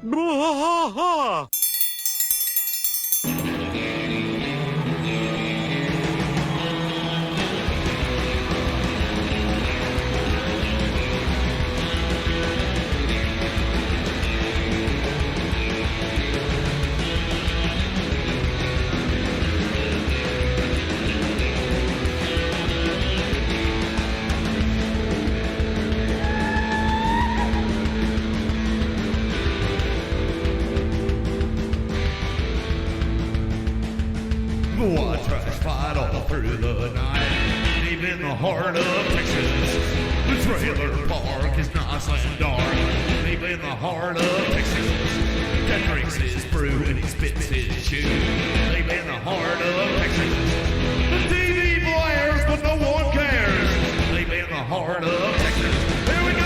Bwaaa! Bwaaa tries to fight all through the night, deep in the heart of Texas. The trailer park is nice and dark, deep in the heart of Texas. That drinks his brew and he spits his chew, deep in the heart of Texas. The TV blares, but no one cares, deep in the heart of Texas. Here we go!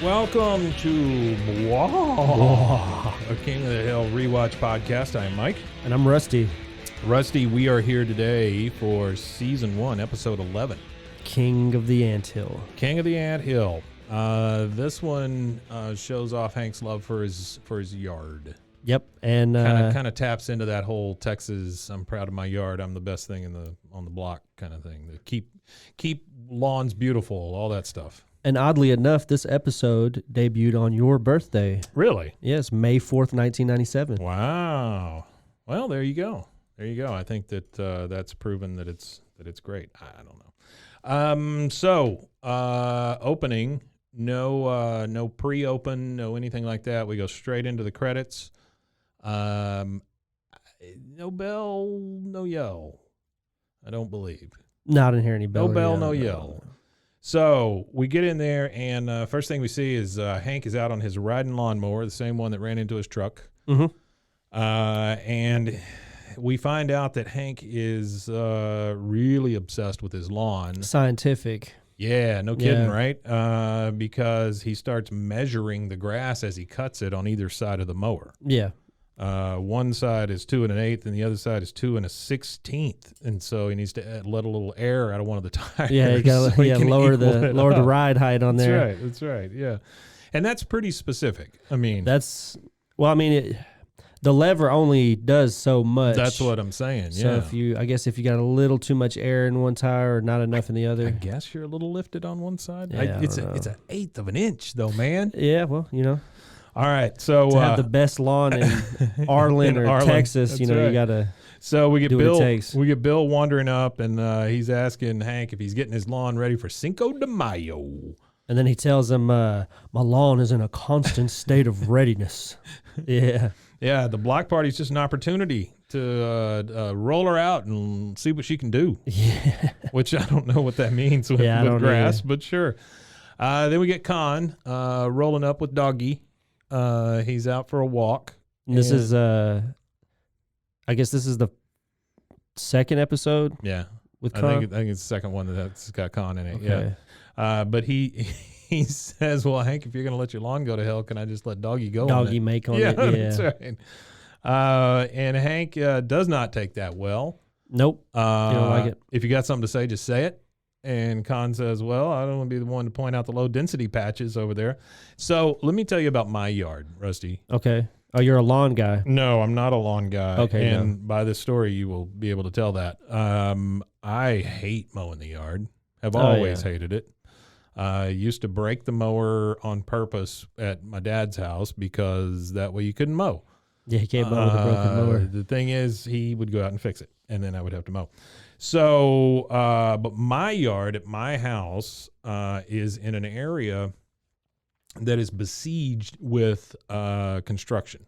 Welcome to Bwaaa, a King of the Hill rewatch podcast. I am Mike. And I'm Rusty. Rusty, we are here today for Season 1, Episode 11. King of the Anthill. King of the Anthill. This one shows off Hank's love for his yard. Yep, and Kind of taps into that whole Texas, I'm proud of my yard, I'm the best thing on the block kind of thing. The keep lawns beautiful, all that stuff. and oddly enough, this episode debuted on your birthday. Really? Yes, May 4th, 1997. Wow. Well, there you go. There you go. I think that that's proven that it's great. I don't know. So opening, no pre-open, no anything like that. We go straight into the credits. No bell, no yell. I don't believe. No, I didn't hear any bell. No bell, no yell. So we get in there, and first thing we see is Hank is out on his riding lawnmower, the same one that ran into his truck. Mm-hmm. And we find out that Hank is really obsessed with his lawn. Scientific. Yeah, no kidding, right? Because he starts measuring the grass as he cuts it on either side of the mower. Yeah. One side is 2 1/8, and the other side is 2 1/16, and so he needs to let a little air out of one of the tires. Yeah, you got to lower the ride height on there. That's right. Yeah, and that's pretty specific. I mean, the lever only does so much. that's what I'm saying. So Yeah. if you got a little too much air in one tire or not enough in the other. I guess you're a little lifted on one side. Yeah, It's an 1/8 of an inch, though, man. Yeah, well, All right, so to have the best lawn in Arlen or Texas, that's you right. got to. So we get do what it Bill. takes. We get Bill wandering up, and he's asking Hank if he's getting his lawn ready for Cinco de Mayo. And then he tells him, "My lawn is in a constant state of readiness." Yeah. Yeah, the block party's just an opportunity to roll her out and see what she can do. Yeah. Which I don't know what that means with, Yeah, I with don't grass, either. but sure. Then we get Con rolling up with Doggy. He's out for a walk. And this is, I guess this is the second episode Yeah, with I Con. think it's the second one that's got Con in it. Okay. Yeah, but he says, "Well, Hank, if you're going to let your lawn go to hell, can I just let Doggy go?" Doggy on it? make on Yeah, it. Yeah. that's right. And Hank does not take that well. Nope. You don't like it. If you got something to say, just say it. And Con says, "Well, I don't want to be the one to point out the low density patches over there." So let me tell you about my yard, Rusty. Okay. Oh, you're a lawn guy. No, I'm not a lawn guy. Okay, And by this story, you will be able to tell that. I hate mowing the yard. Have always hated it. I used to break the mower on purpose at my dad's house because that way you couldn't mow. Yeah, he can't mow with a broken mower. The thing is, he would go out and fix it, and then I would have to mow. So, but my yard at my house is in an area that is besieged with construction.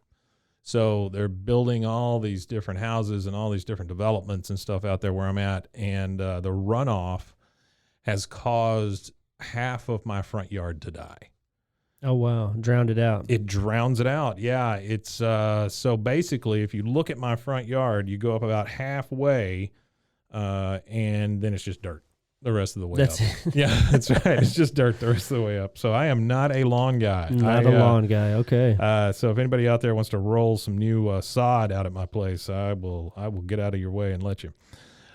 So they're building all these different houses and all these different developments and stuff out there where I'm at, and the runoff has caused half of my front yard to die. Oh, wow. Drowned it out. It drowns it out. Yeah, it's so basically, if you look at my front yard, you go up about halfway, and then it's just dirt the rest of the way That's up. it. Yeah, that's right. It's just dirt the rest of the way up. So I am not a lawn guy. Not a lawn guy. Okay. So if anybody out there wants to roll some new sod out at my place, I will get out of your way and let you.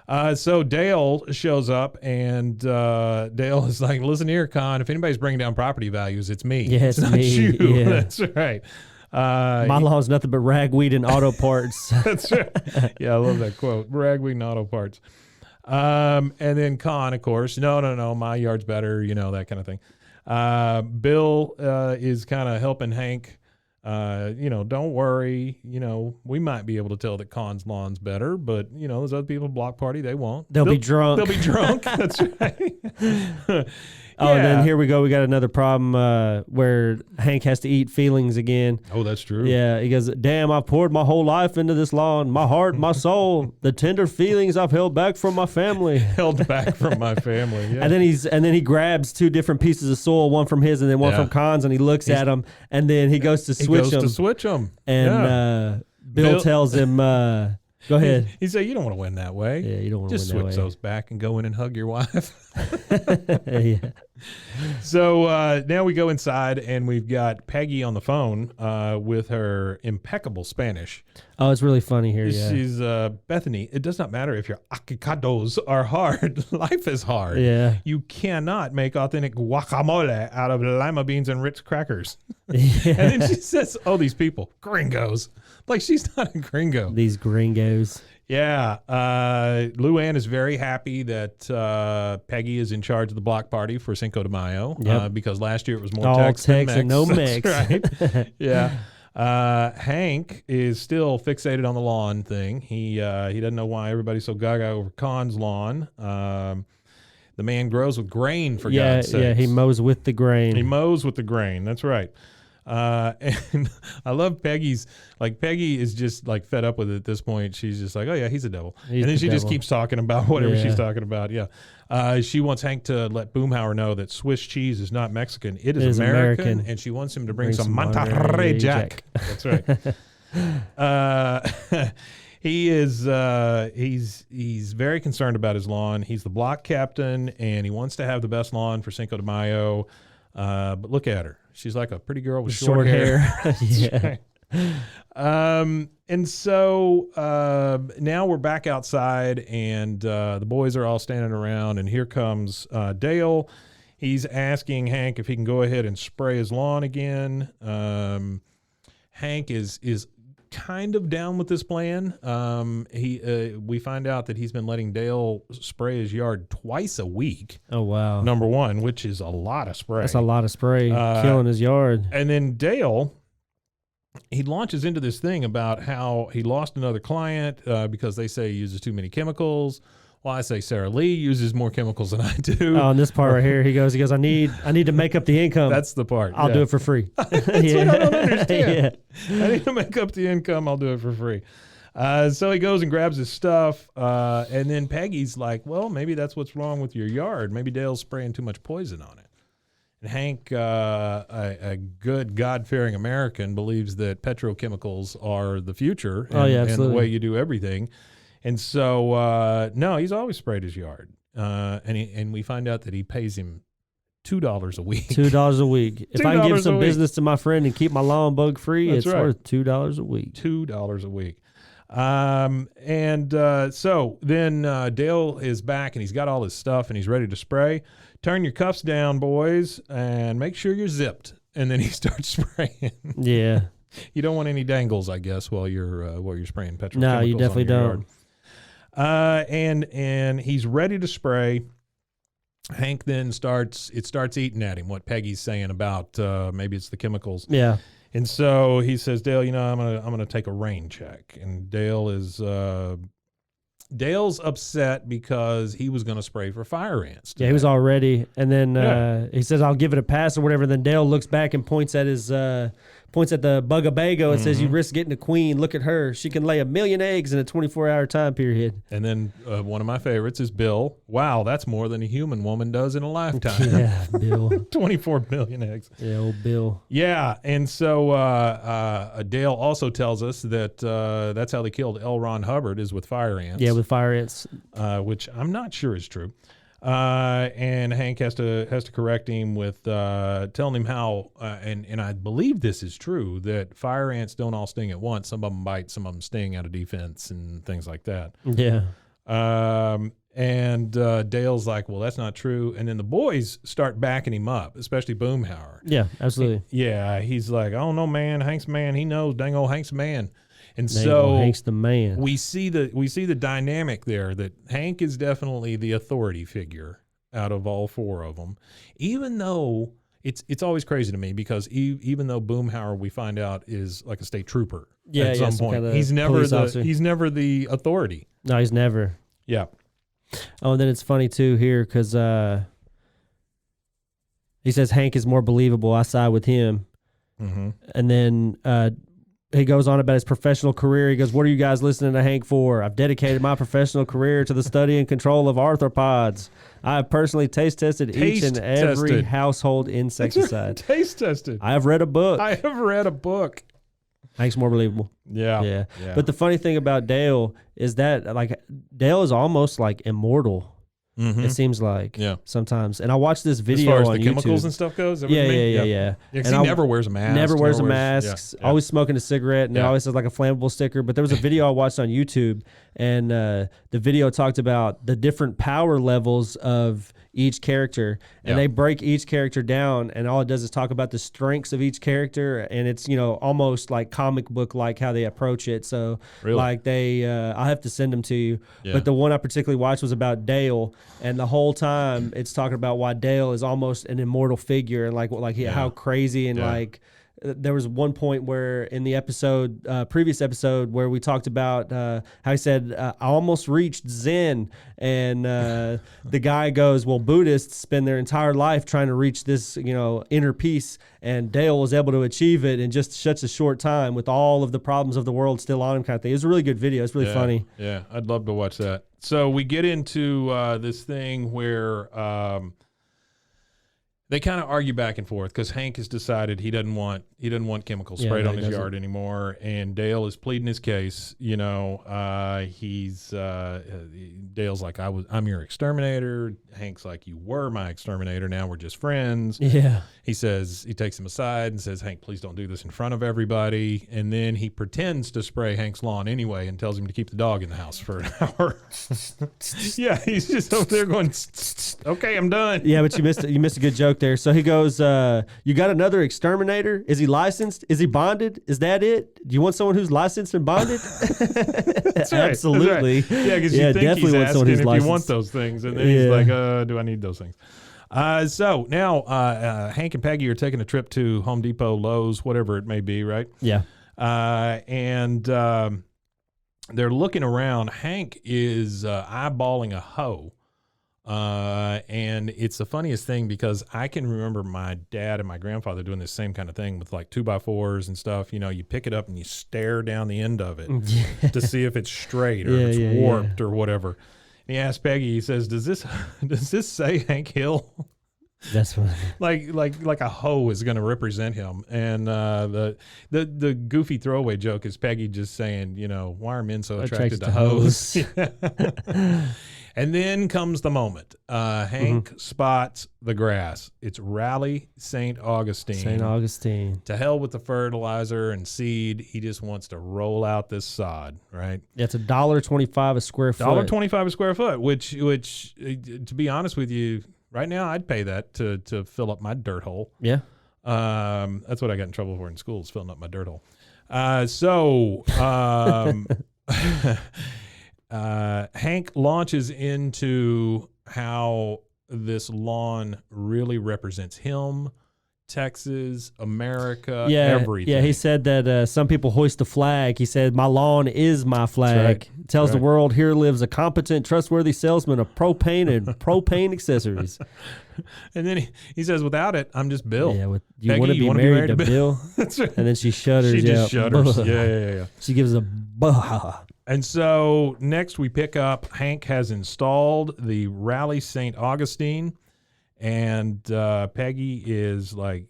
So Dale shows up, and Dale is like, "Listen here, Con. If anybody's bringing down property values, it's me. Yeah, it's not me. you. Yeah. That's right. My lawn's nothing but ragweed and auto parts. That's right. Yeah, I love that quote. Ragweed and auto parts. And then Con, of course, no, my yard's better. That kind of thing. Bill is kind of helping Hank. Don't worry. We might be able to tell that Con's lawn's better, but those other people block party, they won't. They'll be drunk. They'll be drunk. That's right. Oh, and then here we go. We got another problem where Hank has to eat feelings again. Oh, that's true. Yeah, he goes, "Damn, I've poured my whole life into this lawn, my heart, my soul, the tender feelings I've held back from my family." Held back from my family. Yeah. And then he grabs two different pieces of soil, one from his and then one from Con's, and he looks at them, and then he goes to switch them. And Bill tells him, "Go ahead." He said, "You don't want to win that way. Yeah, you don't want to win that way. Just switch those back and go in and hug your wife." Yeah. So now we go inside, and we've got Peggy on the phone with her impeccable Spanish. Oh, it's really funny here. Yeah. She's Bethany. It does not matter if your avocados are hard. Life is hard. Yeah. You cannot make authentic guacamole out of lima beans and Ritz crackers. Yeah. And then she says, "Oh, these people, gringos." Like she's not a gringo. These gringos. Yeah. Luann is very happy that Peggy is in charge of the block party for Cinco de Mayo because last year it was more all Tex than Mex. And no That's Mex. Right. Yeah. Hank is still fixated on the lawn thing. He doesn't know why everybody's so gaga over Con's lawn. The man grows with grain, for God's sake. Yeah, he mows with the grain. He mows with the grain. That's right. And I love Peggy's, Peggy is just fed up with it at this point. She's just like, "Oh yeah, he's a devil." And then she just keeps talking about whatever she's talking about. Yeah. She wants Hank to let Boomhauer know that Swiss cheese is not Mexican. It is American. And she wants him to bring some Monterey Jack. That's right. He is he's very concerned about his lawn. He's the block captain, and he wants to have the best lawn for Cinco de Mayo. But look at her. She's like a pretty girl with short hair. Yeah. And so now we're back outside, and the boys are all standing around, and here comes Dale. He's asking Hank if he can go ahead and spray his lawn again. Hank is kind of down with this plan. We find out that he's been letting Dale spray his yard twice a week. Oh, wow. Number one, which is a lot of spray. That's a lot of spray, killing his yard. And then Dale, he launches into this thing about how he lost another client because they say he uses too many chemicals. Well, I say Sarah Lee uses more chemicals than I do. Oh, and this part right here, he goes, I need to make up the income. That's the part. I'll do it for free. That's what I don't understand. I need to make up the income. I'll do it for free. So he goes and grabs his stuff. And then Peggy's like, "Well, maybe that's what's wrong with your yard. Maybe Dale's spraying too much poison on it." And Hank, a good God-fearing American, believes that petrochemicals are the future and the way you do everything. And so, no, he's always sprayed his yard. And we find out that he pays him $2 a week. $2 a week. If I can give some business to my friend and keep my lawn bug free, it's worth $2 a week. $2 a week. So then Dale is back, and he's got all his stuff, and he's ready to spray. Turn your cuffs down, boys, and make sure you're zipped. And then he starts spraying. Yeah. You don't want any dangles, I guess, while you're spraying petrochemicals. No, you definitely don't. And he's ready to spray. Hank then starts eating at him, what Peggy's saying about maybe it's the chemicals. Yeah. And so he says, "Dale, I'm gonna take a rain check." And Dale's upset because he was gonna spray for fire ants today. Yeah, he was all ready, and then he says, "I'll give it a pass" or whatever. Then Dale looks back and points at the Buggabago and says, "You risk getting a queen. Look at her. She can lay 1 million eggs in a 24-hour time period." And then one of my favorites is Bill. "Wow, that's more than a human woman does in a lifetime." Yeah, Bill. 24 million eggs. Yeah, old Bill. Yeah, and so Dale also tells us that that's how they killed L. Ron Hubbard, is with fire ants. Yeah, with fire ants. Which I'm not sure is true. And Hank has to correct him with telling him how, and I believe this is true, that fire ants don't all sting at once. Some of them bite, some of them sting out of defense and things like that. Yeah. And Dale's like, well, that's not true. And then the boys start backing him up, especially Boomhauer. Yeah, absolutely. He's like, oh no, man, Hank's man. He knows, dang old Hank's man. And Dang so old Hank's the man. we see the dynamic there that Hank is definitely the authority figure out of all four of them, even though it's always crazy to me because even though Boomhauer we find out is like a state trooper at some point, kind of he's never the authority. No, he's never. Yeah. Oh, and then it's funny too here because he says Hank is more believable. I side with him. Mm-hmm. And then he goes on about his professional career. He goes, what are you guys listening to Hank for? I've dedicated my professional career to the study and control of arthropods. I have personally taste tested each and every household insecticide. Taste tested. I have read a book. I have read a book. Hank's more believable. Yeah. But the funny thing about Dale is that like Dale is almost like immortal. Mm-hmm. It seems like sometimes. And I watched this as video far as on the YouTube. chemicals and stuff goes. Yeah. Because he never wears a mask. Never wears a mask. Yeah. Always smoking a cigarette, and it always has like a flammable sticker. But there was a video I watched on YouTube, and the video talked about the different power levels of each character, and they break each character down, and all it does is talk about the strengths of each character, and it's almost like comic book like how they approach it. So like they, I'll have to send them to you. Yeah. But the one I particularly watched was about Dale, and the whole time it's talking about why Dale is almost an immortal figure, and how crazy and like. There was one point where in the previous episode, where we talked about how he said, I almost reached Zen. And the guy goes, well, Buddhists spend their entire life trying to reach this, inner peace. And Dale was able to achieve it in just such a short time with all of the problems of the world still on him kind of thing. It was a really good video. It's really funny. Yeah, I'd love to watch that. So we get into this thing where they kind of argue back and forth because Hank has decided he doesn't want chemicals sprayed on his yard anymore, and Dale is pleading his case. Dale's like, I'm your exterminator. Hank's like, you were my exterminator. Now we're just friends. Yeah. He takes him aside and says, Hank, please don't do this in front of everybody. And then he pretends to spray Hank's lawn anyway and tells him to keep the dog in the house for an hour. Yeah, he's just over there going, okay, I'm done. Yeah, but you missed a good joke there. So he goes, you got another exterminator? Is he licensed? Is he bonded? Is that it? Do you want someone who's licensed and bonded? That's right. Absolutely. That's right. Yeah, because you think he's asking if you want those things. And then he's like, do I need those things? So now Hank and Peggy are taking a trip to Home Depot, Lowe's, whatever it may be, right? Yeah. And they're looking around. Hank is eyeballing a hoe. And it's the funniest thing because I can remember my dad and my grandfather doing this same kind of thing with like 2x4s and stuff. You pick it up and you stare down the end of it to see if it's straight or if it's warped or whatever. And he asked Peggy, he says, does this say Hank Hill? That's what like a hoe is going to represent him. And the goofy throwaway joke is Peggy just saying, why are men so attracted to hoes? And then comes the moment. Hank spots the grass. It's Raleigh St. Augustine. St. Augustine. To hell with the fertilizer and seed. He just wants to roll out this sod, right? Yeah, it's $1.25 a square foot. $1.25 a square foot, which to be honest with you, right now I'd pay that to fill up my dirt hole. Yeah. That's what I got in trouble for in school, is filling up my dirt hole. Hank launches into how this lawn really represents him, Texas, America, everything. Yeah, he said that some people hoist a flag. He said, my lawn is my flag. Right. Tells the world here lives a competent, trustworthy salesman of propane and propane accessories. And then he says, without it, I'm just Bill. Yeah, you want to be married to Bill? That's right. And then she shudders. She just shudders. Yeah. She gives a Bwaaa. And so next we pick up, Hank has installed the Raleigh St. Augustine, and Peggy is like,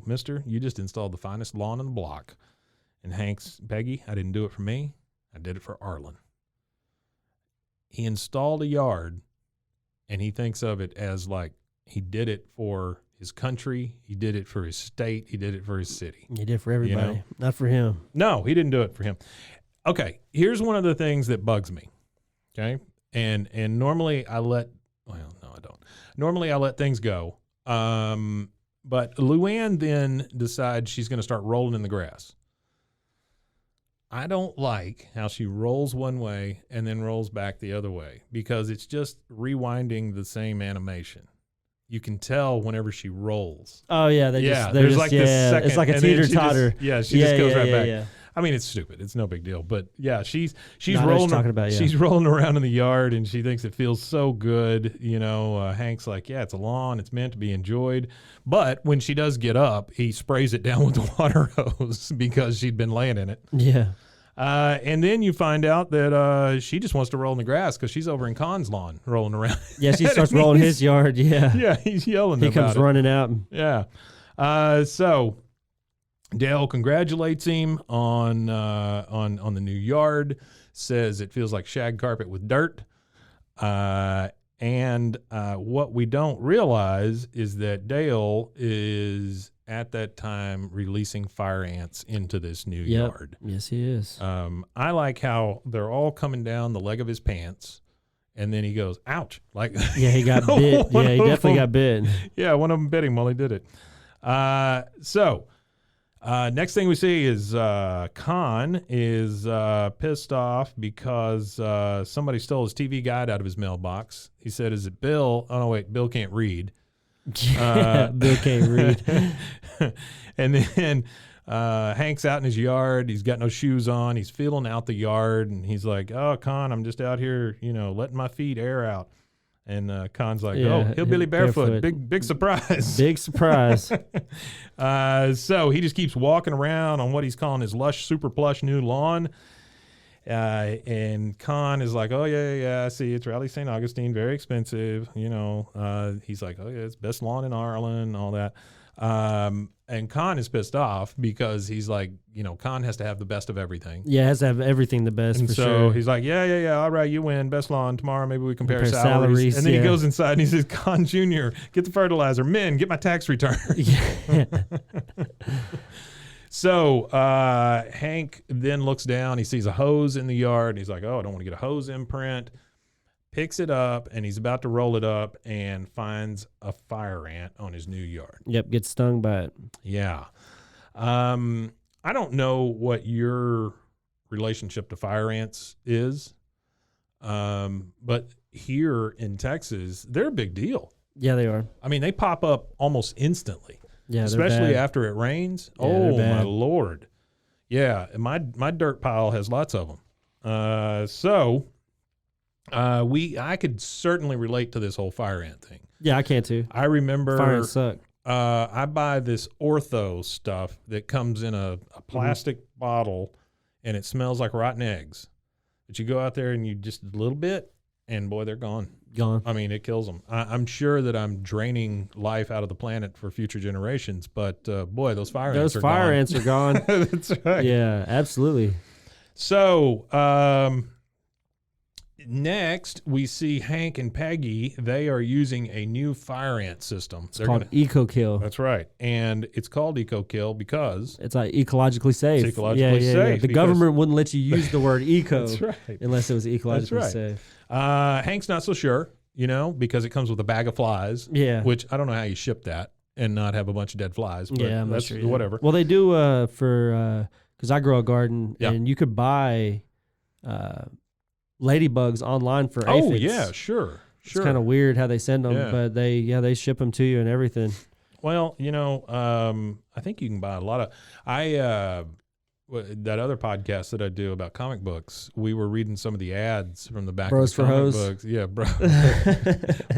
mister, you just installed the finest lawn in the block. And Hank's, Peggy, I didn't do it for me. I did it for Arlen. He installed a yard, and he thinks of it as like he did it for his country. He did it for his state. He did it for his city. He did it for everybody, not for him. No, he didn't do it for him. Okay, here's one of the things that bugs me, okay? And normally I let things go. But Luann then decides she's going to start rolling in the grass. I don't like how she rolls one way and then rolls back the other way because it's just rewinding the same animation. You can tell whenever she rolls. Oh yeah, there's like this second, it's like a and then teeter she totter. just goes right back. Yeah. I mean, it's stupid. It's no big deal. But yeah, she's No, I know what rolling. you're talking about, yeah. She's rolling around in the yard, and she thinks it feels so good. You know, Hank's like, yeah, it's a lawn. It's meant to be enjoyed. But when she does get up, he sprays it down with the water hose because she'd been laying in it. Yeah. And then you find out that she just wants to roll in the grass because she's over in Con's lawn rolling around. Yeah, she starts rolling his yard. Yeah. Yeah, he's yelling. He about comes it. running out. Yeah. So Dale congratulates him on the new yard. Says it feels like shag carpet with dirt. And what we don't realize is that Dale is at that time releasing fire ants into this new yard. Yes, he is. I like how they're all coming down the leg of his pants. And then he goes, ouch. Like, Yeah, he got bit. Yeah, he definitely got bit. Yeah, one of them bit him while he did it. Next thing we see is Con is pissed off because somebody stole his TV guide out of his mailbox. He said, is it Bill? Oh, no, wait, Bill can't read. Bill can't read. And then Hank's out in his yard. He's got no shoes on. He's feeling out the yard. And he's like, oh, Con, I'm just out here, letting my feet air out. And Con's like, oh, hillbilly barefoot. Big surprise. Big surprise. So he just keeps walking around on what he's calling his lush, super plush new lawn. And Con is like, oh, yeah, I see. It's Raleigh St. Augustine, very expensive. He's like, oh, yeah, it's best lawn in Ireland, all that. And Con is pissed off because he's like, Con has to have the best of everything. Yeah, has to have everything the best, and for so sure. He's like, yeah, all right, you win, best lawn. Tomorrow maybe we compare Compare salaries. salaries, And then he yeah. goes inside and he says, Con Jr., get the fertilizer. Men, get my tax return. Yeah. So Hank then looks down. He sees a hose in the yard. And he's like, oh, I don't want to get a hose imprint. Picks it up, and he's about to roll it up and finds a fire ant on his new yard. Yep, gets stung by it. Yeah. I don't know what your relationship to fire ants is, but here in Texas, they're a big deal. Yeah, they are. I mean, they pop up almost instantly. Yeah, especially bad. after it rains. Yeah, Oh they're my bad. Lord. Yeah, my dirt pile has lots of them. I could certainly relate to this whole fire ant thing. Yeah, I can too. I remember Fire ants suck. I buy this ortho stuff that comes in a plastic bottle and it smells like rotten eggs. But you go out there and you just a little bit and boy, they're gone. Gone. I mean, it kills them. I'm sure that I'm draining life out of the planet for future generations, but boy, those fire ants are fire gone. ants are gone. That's right. Yeah, absolutely. So next we see Hank and Peggy. They are using a new fire ant system. It's called Eco Kill. That's right. And it's called Eco Kill because It's like ecologically safe. It's ecologically safe The because- government wouldn't let you use the word eco that's right. unless it was ecologically That's right. safe. Hank's not so sure, because it comes with a bag of flies. Yeah. Which I don't know how you ship that and not have a bunch of dead flies. But Yeah, I'm not that's sure either. whatever. Well, they do because I grow a garden, Yeah. and you could buy ladybugs online for aphids. Oh yeah, sure. It's kind of weird how they send them, Yeah. but they ship them to you and everything. Well, I think you can buy a lot of. That other podcast that I do about comic books, we were reading some of the ads from the back Bros of for the comic Hoes? books. Yeah,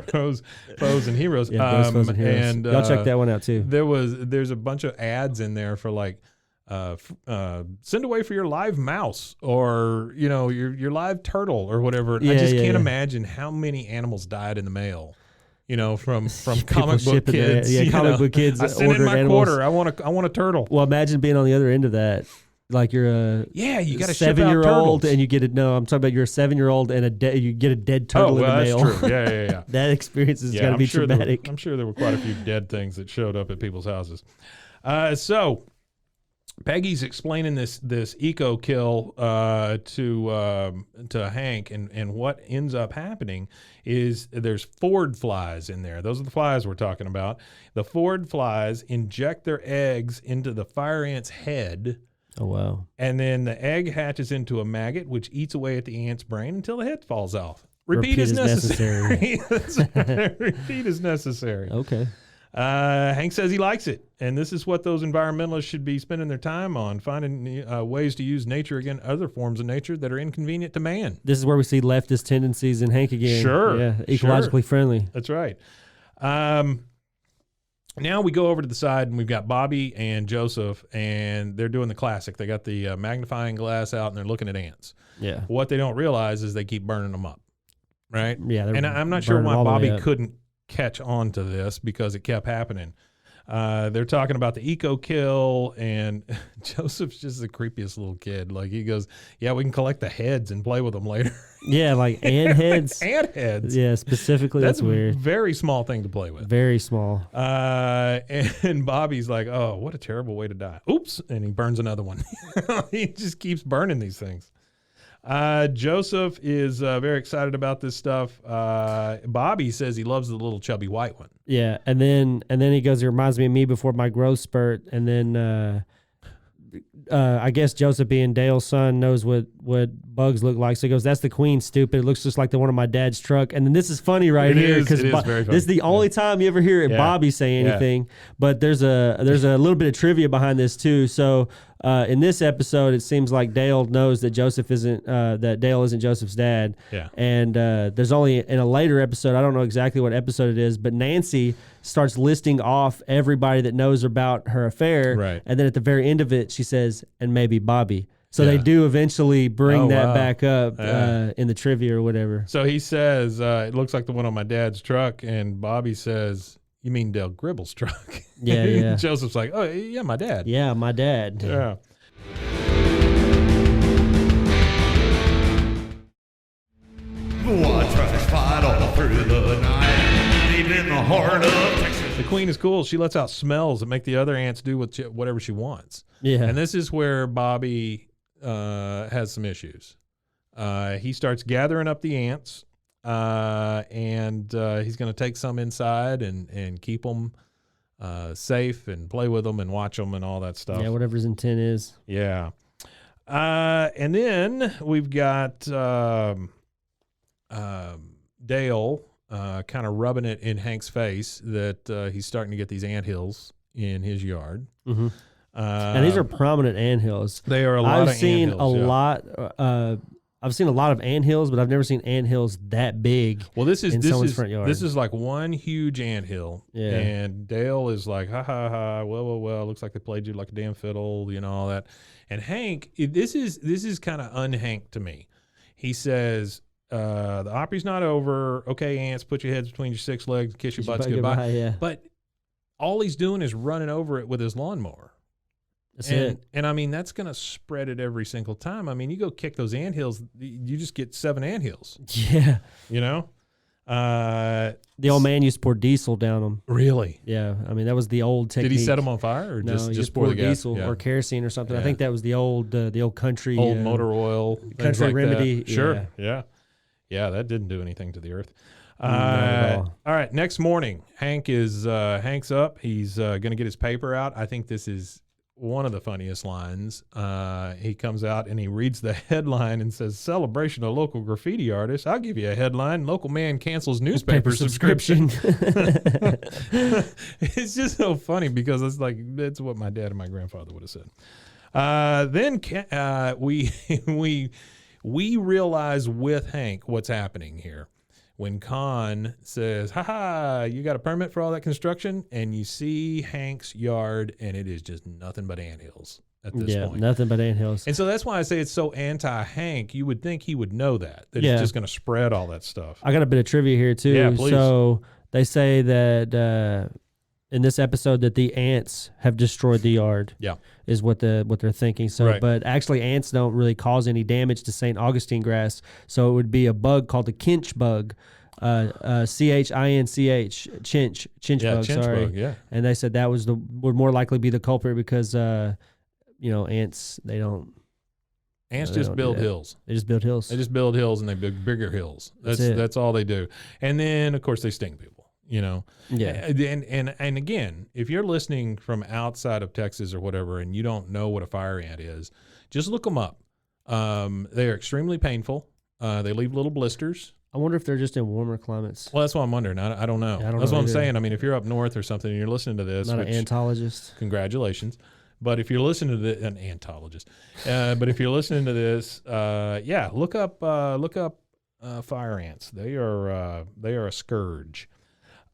bros, foes, and heroes. Yeah, Bros, Foes, and Heroes. And Y'all check that one out too. There's a bunch of ads in there for like send away for your live mouse or your live turtle or whatever. I just can't imagine how many animals died in the mail. From comic book shipping kids. that. Yeah, comic book kids I sent in ordering my animals. quarter. I want a turtle. Well, imagine being on the other end of that. Like you're a You got to ship out 7-year-old turtles. and you get I'm talking about you're a 7-year-old and you get a dead turtle in the mail. That's true. Yeah. That experience is going to I'm be sure traumatic. I'm sure there were quite a few dead things that showed up at people's houses. So Peggy's explaining this eco kill to Hank, and what ends up happening is there's Ford flies in there. Those are the flies we're talking about. The Ford flies inject their eggs into the fire ant's head. Oh, wow. And then the egg hatches into a maggot, which eats away at the ant's brain until the head falls off. Repeat is necessary. Repeat is necessary. Okay. Hank says he likes it, and this is what those environmentalists should be spending their time on, finding ways to use nature against other forms of nature that are inconvenient to man. This is where we see leftist tendencies in Hank again. Sure. Yeah, ecologically friendly. That's right. Now we go over to the side, and we've got Bobby and Joseph, and they're doing the classic. They got the magnifying glass out, and they're looking at ants. Yeah. What they don't realize is they keep burning them up, right? Yeah. And I'm not sure why Bobby couldn't catch on to this because it kept happening. They're talking about the eco kill, and Joseph's just the creepiest little kid. Like, he goes, yeah, we can collect the heads and play with them later. Yeah, like ant heads. Ant heads. Yeah, specifically, that's weird. A very small thing to play with. Very small. And Bobby's like, oh, what a terrible way to die. Oops. And he burns another one. He just keeps burning these things. Joseph is very excited about this stuff. Bobby says he loves the little chubby white one. Yeah, and then he goes, it reminds me of me before my growth spurt. And then I guess Joseph, being Dale's son, knows what bugs look like. So he goes, that's the queen, stupid. It looks just like the one on my dad's truck. And then this is funny right here, because this is the only time you ever hear Bobby say anything. But there's a little bit of trivia behind this too. So in this episode, it seems like Dale knows that that Dale isn't Joseph's dad. Yeah. And there's only in a later episode, I don't know exactly what episode it is, but Nancy starts listing off everybody that knows about her affair. Right. And then at the very end of it, she says, and maybe Bobby. So they do eventually bring that back up in the trivia or whatever. So he says, it looks like the one on my dad's truck. And Bobby says, you mean Dale Gribble's truck? Yeah, yeah. Joseph's like, oh, yeah, my dad. Yeah, my dad. Yeah. Bwaaa tries to fight all through the night, deep in the heart of Texas. The queen is cool. She lets out smells that make the other ants do whatever she wants. Yeah. And this is where Bobby has some issues. He starts gathering up the ants, and he's going to take some inside and keep them safe and play with them and watch them and all that stuff. Yeah, whatever his intent is. Yeah. And then we've got Dale kind of rubbing it in Hank's face that he's starting to get these anthills in his yard. Mm-hmm. And these are prominent anthills. They are a lot of anthills. I've seen a lot of anthills, but I've never seen anthills that big. Well, this is front yard. This is like one huge anthill. Yeah. And Dale is like, ha ha ha, well, looks like they played you like a damn fiddle, all that. And Hank, this is kind of un-Hank to me. He says, the Opry's not over. Okay, ants, put your heads between your six legs, kiss your butts goodbye. Yeah. But all he's doing is running over it with his lawnmower. That's it. And I mean, that's going to spread it every single time. I mean, you go kick those anthills, you just get 7 anthills. Yeah. The old man used to pour diesel down them. Really? Yeah. I mean, that was the old technique. Did he set them on fire or just pour the gas? Diesel or kerosene or something. Yeah. I think that was the old country. Old motor oil. Country like remedy. That. Sure. Yeah. Yeah, that didn't do anything to the earth. Not at all. All right. Next morning, Hank's up. He's going to get his paper out. I think this is one of the funniest lines. He comes out and he reads the headline and says, "Celebration of local graffiti artists. I'll give you a headline. Local man cancels newspaper subscription." It's just so funny because it's like, that's what my dad and my grandfather would have said. Then we realize with Hank what's happening here. When Con says, "Ha, you got a permit for all that construction?" and you see Hank's yard, and it is just nothing but anthills at this point. Yeah, nothing but anthills. And so that's why I say it's so anti-Hank. You would think he would know that it's just going to spread all that stuff. I got a bit of trivia here, too. Yeah, please. So they say that in this episode that the ants have destroyed the yard. Yeah. Is what they're thinking. So, right. But actually, ants don't really cause any damage to St. Augustine grass. So it would be a bug called the chinch bug, CHINCH, chinch bug. Chinch sorry. bug, yeah. And they said that would more likely be the culprit because ants, they don't. Ants They just don't build do that. hills. They just build hills. They just build hills and they build bigger hills. That's it. That's all they do. And then of course they sting people. Yeah. And again, if you're listening from outside of Texas or whatever, and you don't know what a fire ant is, just look them up. They are extremely painful. They leave little blisters. I wonder if they're just in warmer climates. Well, that's what I'm wondering. I don't know. Yeah, I don't that's know what I'm either. saying. I mean, if you're up north or something and you're listening to this, Not an antologist. congratulations. But if you're listening to an antologist, but if you're listening to this, look up fire ants. They are a scourge.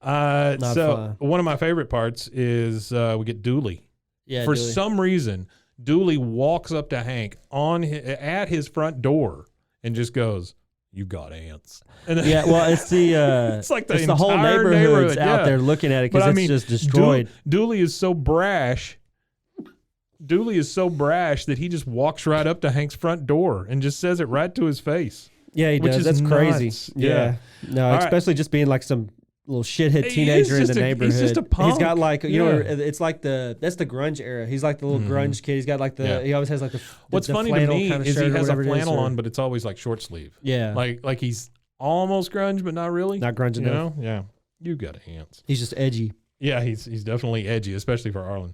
Not So fun. one of my favorite parts is we get Dooley. Yeah. For Dooley. some reason, Dooley walks up to Hank at his front door and just goes, "You got ants." And Yeah, well, it's the it's like the whole entire neighborhood's neighborhood, out yeah. there looking at it But because I it's mean, just destroyed. Dooley is so brash. Dooley is so brash that he just walks right up to Hank's front door and just says it right to his face. Yeah, he which does. is That's crazy. nuts. Yeah. Yeah. No, All right. especially just being like some little shithead He teenager is in just the a- neighborhood. he's just a He's got punk. like Yeah. it's like that's the grunge era. He's like the little grunge kid. He's got like the Yeah. he always has like the What's the funny to flannel me kind of is shirt he or has a whatever it is, flannel or- on, but it's always like short sleeve. Yeah, Like he's almost grunge, but not really. not grunge you enough. know? Yeah. You got ants. He's just edgy. Yeah, he's definitely edgy, especially for Arlen.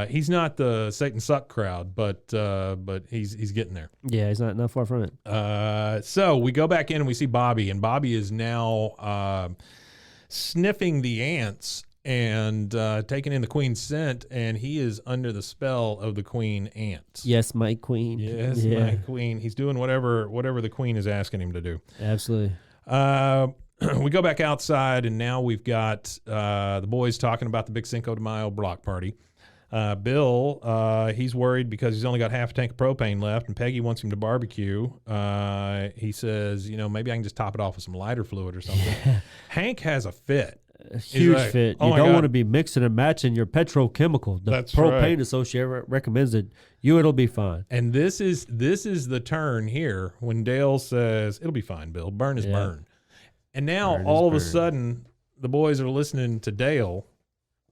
He's not the Satan suck crowd, but he's getting there. Yeah, he's not far from it. So we go back in and we see Bobby, and Bobby is now sniffing the ants and taking in the queen's scent, and he is under the spell of the queen ant. Yes, my queen. Yes, yeah, my queen. He's doing whatever the queen is asking him to do. absolutely. We go back outside, and now we've got the boys talking about the big Cinco de Mayo block party. Bill, he's worried because he's only got half a tank of propane left, and Peggy wants him to barbecue. He says, maybe I can just top it off with some lighter fluid or something. Hank has a fit. A huge like, fit. "Oh You my don't God." want to be mixing and matching your petrochemical. The That's Propane right. Association recommends it. It'll be fine. And this is the turn here when Dale says, "It'll be fine, Bill. Burn is Yeah. burn." And now Burn is all of a burn. sudden, the boys are listening to Dale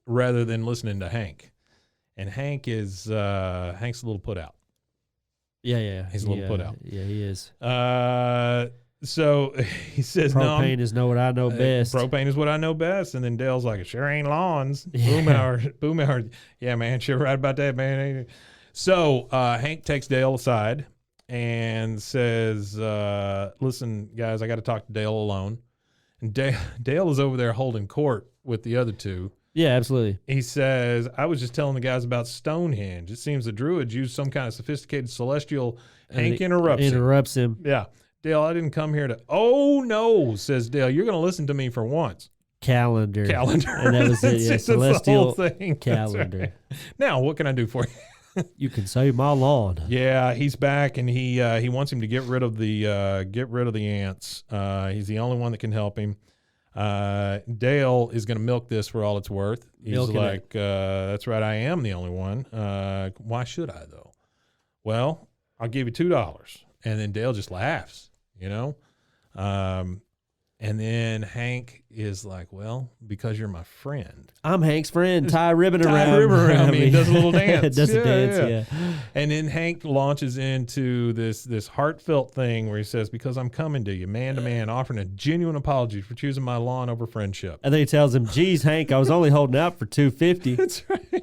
rather than listening to Hank. And Hank is Hank's a little put out. Yeah. He's a little put out. Yeah, he is. So he says, Propane "No, is know what I know best. propane is what I know best." And then Dale's like, "It sure ain't lawns." Yeah. Boomer. Yeah, man, sure right about that, man. So Hank takes Dale aside and says, "Listen, guys, I got to talk to Dale alone." And Dale is over there holding court with the other two. Yeah, absolutely. He says, "I was just telling the guys about Stonehenge. It seems the Druids used some kind of sophisticated celestial." Hank interrupts him. Yeah. "Dale, I didn't come here to—" "Oh, no," says Dale. "You're going to listen to me for once." Calendar. Calendar. And that was it. Yeah, That's the whole celestial thing. That's calendar. right. Now, what can I do for you? You can save my lawn. Yeah, he's back, and he wants him to get rid of the ants. He's the only one that can help him. Dale is going to milk this for all it's worth. He's Milking it. like, "That's right, I am the only one. Why should I though?" "Well, I'll give you $2." And then Dale just laughs, and then Hank is like, "Well, because you're my friend." I'm Hank's friend. Tie a ribbon Tie a ribbon around me and does a little dance. Does a Yeah, dance, yeah. And then Hank launches into this heartfelt thing where he says, "Because I'm coming to you, man to man, offering a genuine apology for choosing my lawn over friendship." And then he tells him, "Geez, Hank, I was only holding out for $250." That's right.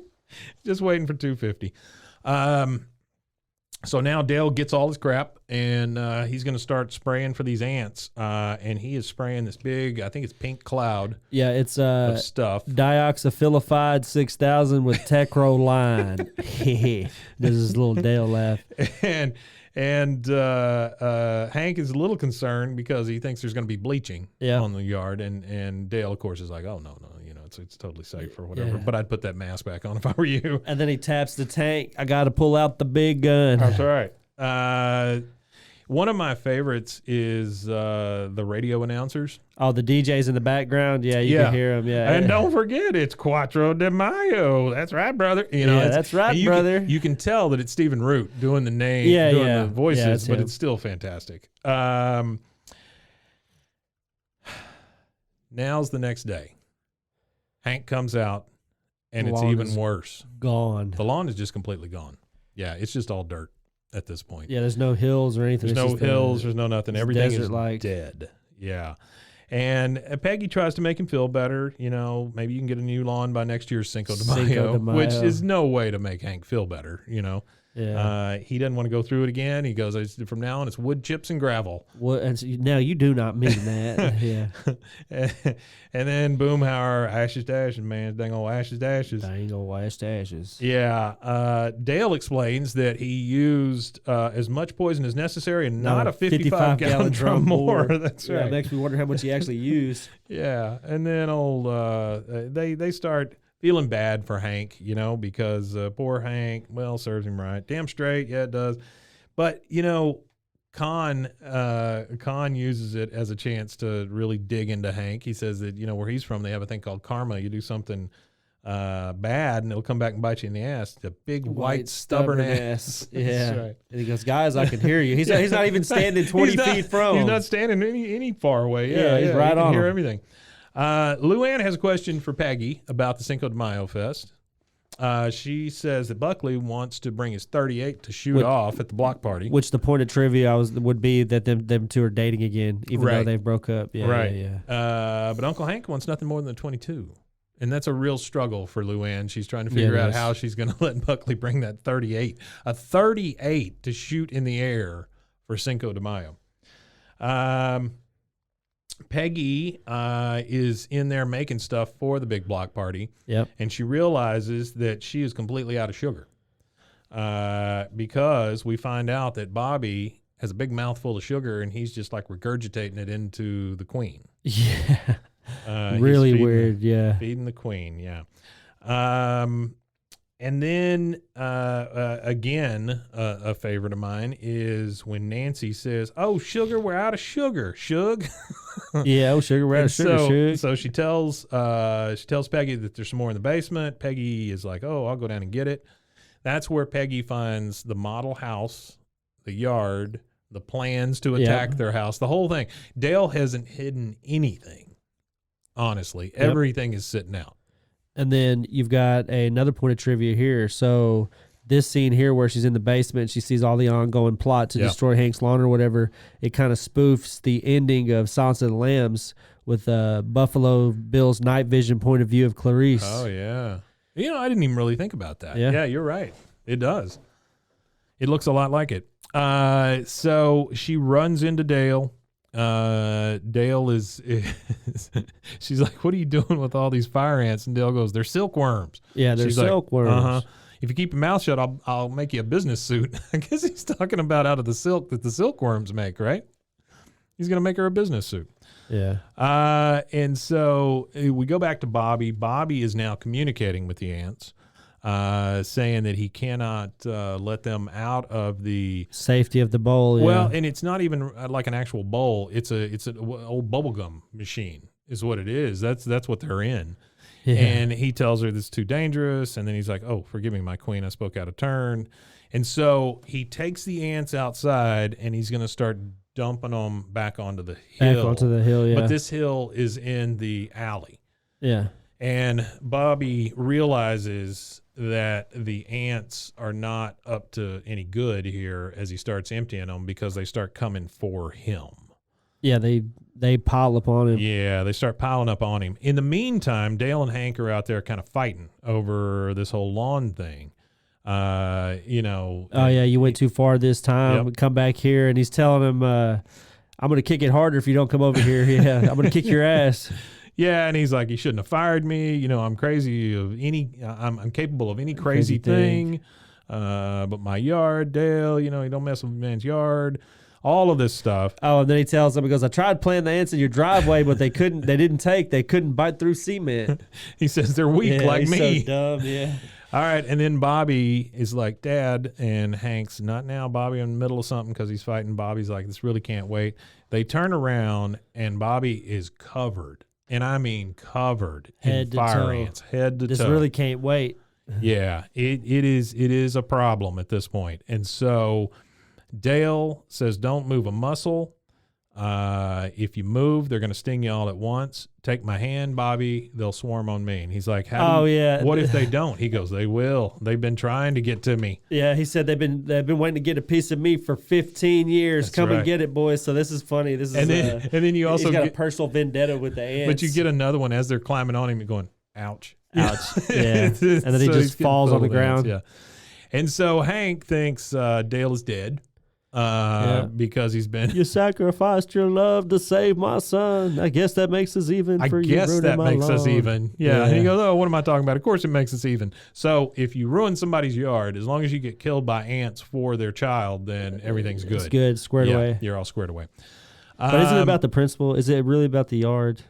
Just waiting for $250. So now Dale gets all his crap, and he's going to start spraying for these ants. And he is spraying this big, I think it's pink cloud Yeah, it's of stuff. dioxyphilified 6000 with Tecro line. This is his little Dale laugh. And Hank is a little concerned because he thinks there's going to be bleaching Yeah. on the yard. And Dale, of course, is like, "Oh, no, it's totally safe or whatever." Yeah. But I'd put that mask back on if I were you. And then he taps the tank. I got to pull out the big gun. That's right. One of my favorites is the radio announcers. Oh, the DJs in the background. Yeah, you Yeah. can hear them. Yeah. And don't forget, it's Cuatro de Mayo. That's right, brother. Yeah, that's right, and brother. You can tell that it's Stephen Root doing the name, Yeah, doing yeah. the voices, Yeah, it's but him. it's still fantastic. Now's the next day. Hank comes out, and The it's lawn even is worse. Gone. The lawn is just completely gone. Yeah, it's just all dirt at this point. Yeah, there's no hills or anything. There's It's no just hills. There's no nothing. it's Everything is desert-like. dead. Yeah. And Peggy tries to make him feel better. You know, maybe you can get a new lawn by next year's Cinco de Mayo, which is no way to make Hank feel better, you know. Yeah. He doesn't want to go through it again. He goes, from now on, it's wood chips and gravel. What? And so, now you do not mean that. Yeah. And then Boomhauer, ashes to ashes, man. Dang old ashes to ashes. Dang old ash to ashes. Yeah. Dale explains that he used as much poison as necessary and not a 55-gallon drum more. That's right. It makes me wonder how much he actually used. Yeah. And then they start feeling bad for Hank, you know, because poor Hank, well, serves him right. Damn straight, yeah, it does. But, you know, Con uses it as a chance to really dig into Hank. He says that, you know, where he's from, they have a thing called karma. You do something bad, and it'll come back and bite you in the ass. The big white stubborn ass. Yeah. That's right. And he goes, guys, I can hear you. He's not even standing 20 feet from him. He's not standing any far away. Yeah, he's right on hear him. everything. Luann has a question for Peggy about the Cinco de Mayo Fest. She says that Buckley wants to bring his 38 to shoot off at the block party. Which the point of trivia would be that them two are dating again, even though they broke up. Yeah, right. Yeah. But Uncle Hank wants nothing more than a 22. And that's a real struggle for Luann. She's trying to figure out how she's going to let Buckley bring that 38. A 38 to shoot in the air for Cinco de Mayo. Peggy is in there making stuff for the big block party. Yep. And she realizes that she is completely out of sugar because we find out that Bobby has a big mouthful of sugar and he's just like regurgitating it into the queen. Yeah. Really weird. Yeah. Feeding the queen. Yeah. And then, again, a favorite of mine is when Nancy says, "Oh, sugar, we're out of sugar, Shug." Yeah, oh, sugar, we're out of sugar, Shug. So she tells Peggy that there's some more in the basement. Peggy is like, "Oh, I'll go down and get it." That's where Peggy finds the model house, the yard, the plans to attack their house, the whole thing. Dale hasn't hidden anything, honestly. Everything is sitting out. And then you've got another point of trivia here. So this scene here where she's in the basement, she sees all the ongoing plot to destroy Hank's lawn or whatever. It kind of spoofs the ending of Silence of the Lambs with Buffalo Bill's night vision point of view of Clarice. Oh, yeah. You know, I didn't even really think about that. Yeah, you're right. It does. It looks a lot like it. So she runs into Dale. Dale is she's like, "What are you doing with all these fire ants?" And Dale goes, "They're silkworms." Yeah, they're silkworms. Like, if you keep your mouth shut, I'll make you a business suit. I guess he's talking about out of the silk that the silkworms make, right? He's gonna make her a business suit. Yeah. And so we go back to Bobby. Bobby is now communicating with the ants, saying that he cannot let them out of the safety of the bowl. Well, and it's not even like an actual bowl. It's an old bubblegum machine is what it is. That's what they're in. Yeah. And he tells her this is too dangerous. And then he's like, "Oh, forgive me, my queen. I spoke out of turn." And so he takes the ants outside and he's going to start dumping them back onto the hill. Back onto the hill, yeah. But this hill is in the alley. Yeah. And Bobby realizes that the ants are not up to any good here as he starts emptying them because they start coming for him. Yeah, they pile up on him. Yeah, they start piling up on him. In the meantime, Dale and Hank are out there kind of fighting over this whole lawn thing. You know. Oh, yeah, you went too far this time. Come back here. And he's telling him, "I'm going to kick it harder if you don't come over here. Yeah, I'm going to kick your ass." Yeah, and he's like, "You shouldn't have fired me. You know, I'm crazy of I'm capable of any crazy thing. But my yard, Dale, you know, you don't mess with a man's yard." All of this stuff. Oh, and then he tells him, he goes, "I tried planting the ants in your driveway, but they couldn't bite through cement." He says they're weak like me. So dumb, yeah. All right, and then Bobby is like, "Dad," and Hank's, "Not now, Bobby, I'm in the middle of something," because he's fighting. Bobby's like, "This really can't wait." They turn around, and Bobby is covered. And I mean covered in fire ants, head to toe. This really can't wait. Yeah, it is a problem at this point. And so Dale says, "Don't move a muscle." If you move, they're going to sting you all at once. Take my hand, Bobby. They'll swarm on me. And he's like, what if they don't? He goes, they will. They've been trying to get to me. Yeah, he said they've been waiting to get a piece of me for 15 years. That's Come right. and get it, boys. So this is funny. This is And then you also he's got get, a personal vendetta with the ants. but you get another one as they're climbing on him and going, ouch. ouch. Yeah, and then he So just he's getting falls on the filled ants, ground. Yeah. And so Hank thinks Dale is dead because he's been. You sacrificed your love to save my son. I guess that makes us even. I for you guess ruining that my makes us lawn. even. Yeah. And he goes, oh, what am I talking about? Of course it makes us even. So if you ruin somebody's yard, as long as you get killed by ants for their child, then everything's good. It's good, squared Yeah, away. you're all squared away. But isn't it about the principle? Is it really about the yard?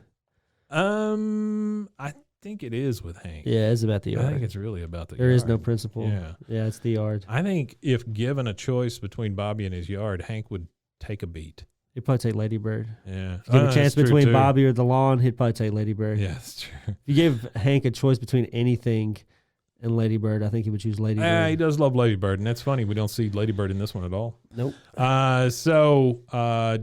I think it is with Hank. Yeah, it's about the I yard. think it's really about the There yard. is no principle. Yeah. It's the yard. I think if given a choice between Bobby and his yard, Hank would take a beat. He'd probably take Ladybird. Yeah. Give a chance that's true, between too. Bobby or the lawn, he'd probably take Ladybird. Yeah, that's true. If you gave Hank a choice between anything and Ladybird, I think he would choose Ladybird. He does love Ladybird, and that's funny. We don't see Ladybird in this one at all. Nope. So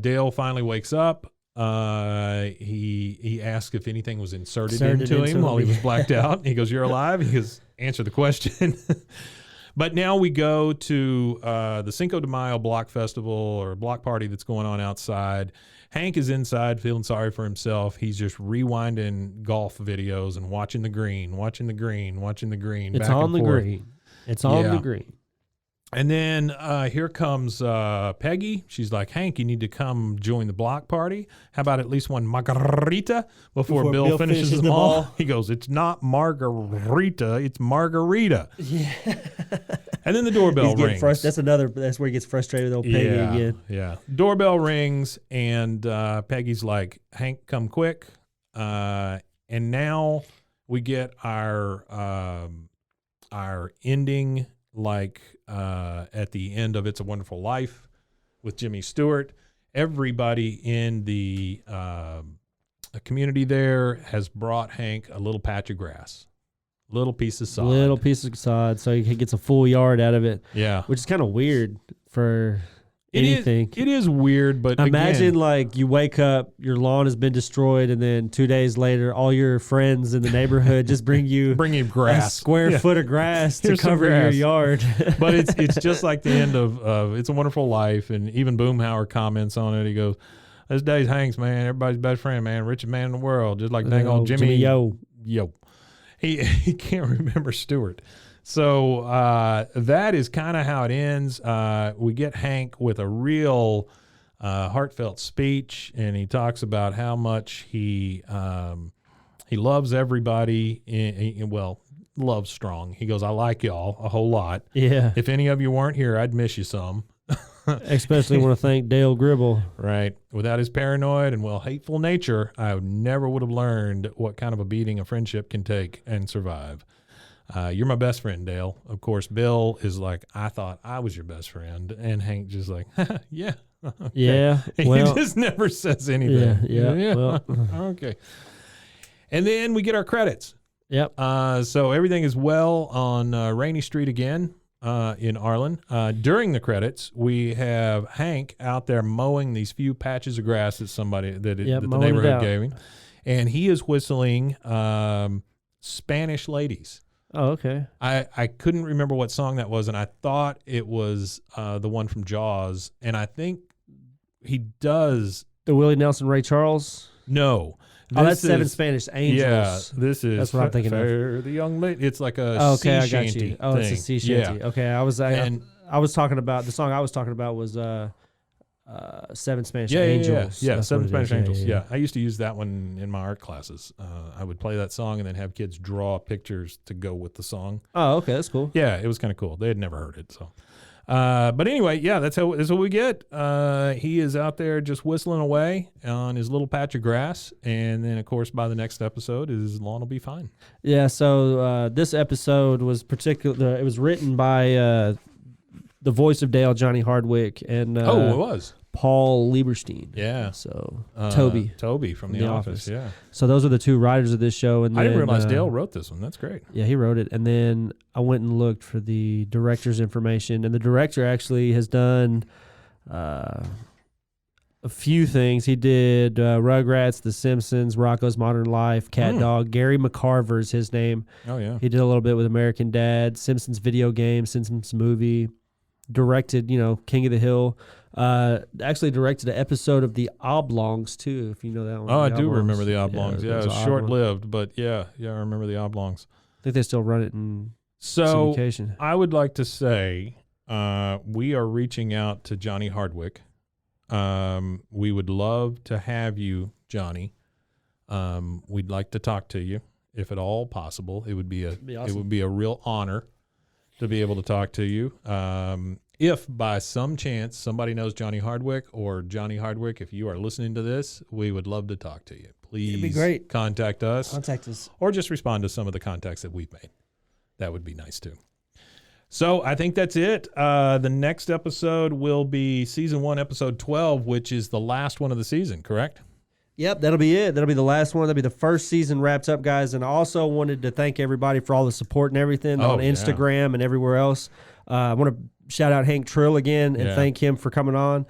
Dale finally wakes up. He asked if anything was inserted into him while he was blacked out. He goes, "You're alive?" He goes, "Answer the question." But now we go to the Cinco de Mayo block festival or block party that's going on outside. Hank is inside feeling sorry for himself. He's just rewinding golf videos and watching the green. It's back on and the forth. green. It's on the green. And then here comes Peggy. She's like, Hank, you need to come join the block party. How about at least one margarita before Bill finishes them all? He goes, it's not margarita, it's margarita. Yeah. And then the doorbell rings. That's where he gets frustrated with old Peggy again. Yeah. Doorbell rings, and Peggy's like, Hank, come quick. And now we get our ending, like at the end of It's a Wonderful Life with Jimmy Stewart. Everybody in the community there has brought Hank a little patch of grass, little piece of sod. So he gets a full yard out of it. Yeah. Which is kind of weird for anything. It is weird, but imagine again, like you wake up, your lawn has been destroyed, and then 2 days later, all your friends in the neighborhood just bring you grass, a square foot of grass to Here's some cover your grass. yard. But it's just like the end of It's a Wonderful Life, and even Boomhauer comments on it. He goes, "This day's Hank's, man, everybody's best friend, man, richest man in the world, just like dang old Jimmy Yo." He can't remember Stewart." So that is kind of how it ends. We get Hank with a real heartfelt speech, and he talks about how much he loves everybody. Loves strong. He goes, "I like y'all a whole lot. Yeah. If any of you weren't here, I'd miss you some." Especially want to thank Dale Gribble. Right. Without his paranoid and hateful nature, I never would have learned what kind of a beating a friendship can take and survive. You're my best friend, Dale. Of course, Bill is like, I thought I was your best friend. And Hank just like, yeah. Okay. Yeah. He Well, just never says anything. Yeah. Well, Okay. And then we get our credits. yep. So everything is well on Rainey Street again in Arlen. During the credits, we have Hank out there mowing these few patches of grass that that the mowing it neighborhood out. gave him. And he is whistling Spanish Ladies. Oh, okay. I couldn't remember what song that was, and I thought it was the one from Jaws. And I think he does. The Willie Nelson, Ray Charles. No. Oh, that's This Seven is- Spanish Angels. Yeah, this is That's what I'm thinking of. Fair the Young Lady. It's like a Oh, okay, sea I got shanty you. Oh, it's a thing. sea shanty. Yeah. Okay, I was talking about the song I was talking about was Seven Spanish Angels. Yeah, That's Seven what it is. Spanish Angels. Yeah. I used to use that one in my art classes. I would play that song and then have kids draw pictures to go with the song. Oh, okay, that's cool. Yeah, it was kind of cool. They had never heard it, so. But anyway, yeah, that's what we get. He is out there just whistling away on his little patch of grass, and then of course by the next episode his lawn will be fine. Yeah. So this episode was particular. It was written by the voice of Dale, Johnny Hardwick, and It was. Paul Lieberstein. Yeah. So Toby. Toby from The Office. Yeah. So those are the two writers of this show. And I didn't then, realize Dale wrote this one. That's great. Yeah, he wrote it. And then I went and looked for the director's information. And the director actually has done a few things. He did Rugrats, The Simpsons, Rocko's Modern Life, Cat Dog. Gary McCarver's his name. Oh, yeah. He did a little bit with American Dad, Simpsons video game, Simpsons movie. Directed, King of the Hill. Actually directed an episode of The Oblongs, too, if you know that one. Oh, I The do Oblongs. remember The Oblongs. Yeah, it it was was an odd short-lived, but yeah, I remember The Oblongs. I think they still run it in So syndication. I would like to say we are reaching out to Johnny Hardwick. We would love to have you, Johnny. We'd like to talk to you, if at all possible. It would be awesome. It would be a real honor to be able to talk to you. If by some chance somebody knows Johnny Hardwick, or Johnny Hardwick, if you are listening to this, we would love to talk to you. Please It'd be great. contact us. Contact us. Or just respond to some of the contacts that we've made. That would be nice too. So I think that's it. The next episode will be season 1, episode 12, which is the last one of the season, correct? Yep, that'll be it. That'll be the last one. That'll be the first season wrapped up, guys. And I also wanted to thank everybody for all the support and everything on Instagram and everywhere else. I want to shout out Hank Trill again and thank him for coming on.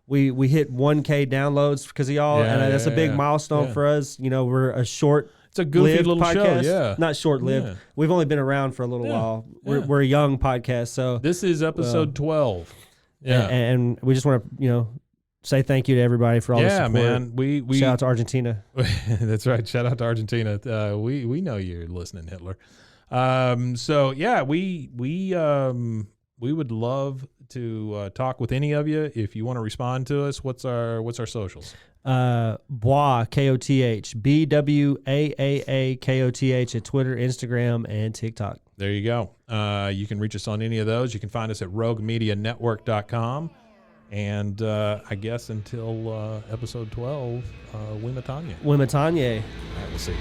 We hit 1K downloads because of y'all, and that's a big milestone for us. We're a It's a goofy little podcast. show, Not short-lived. Yeah. We've only been around for a little while. We're a young podcast, so This is episode 12. Yeah. and we just want to say thank you to everybody for all the support. Man. We Shout out to Argentina. That's right. Shout out to Argentina. We know you're listening, Hitler. We would love to talk with any of you. If you want to respond to us, what's our socials? Bwaaa, K-O-T-H, Bwaaa, K-O-T-H at Twitter, Instagram, and TikTok. There you go. You can reach us on any of those. You can find us at roguemedianetwork.com. And I guess until episode 12, Wimatanya. Wimatanya. All right, we'll see.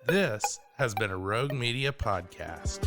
This has been a Rogue Media podcast.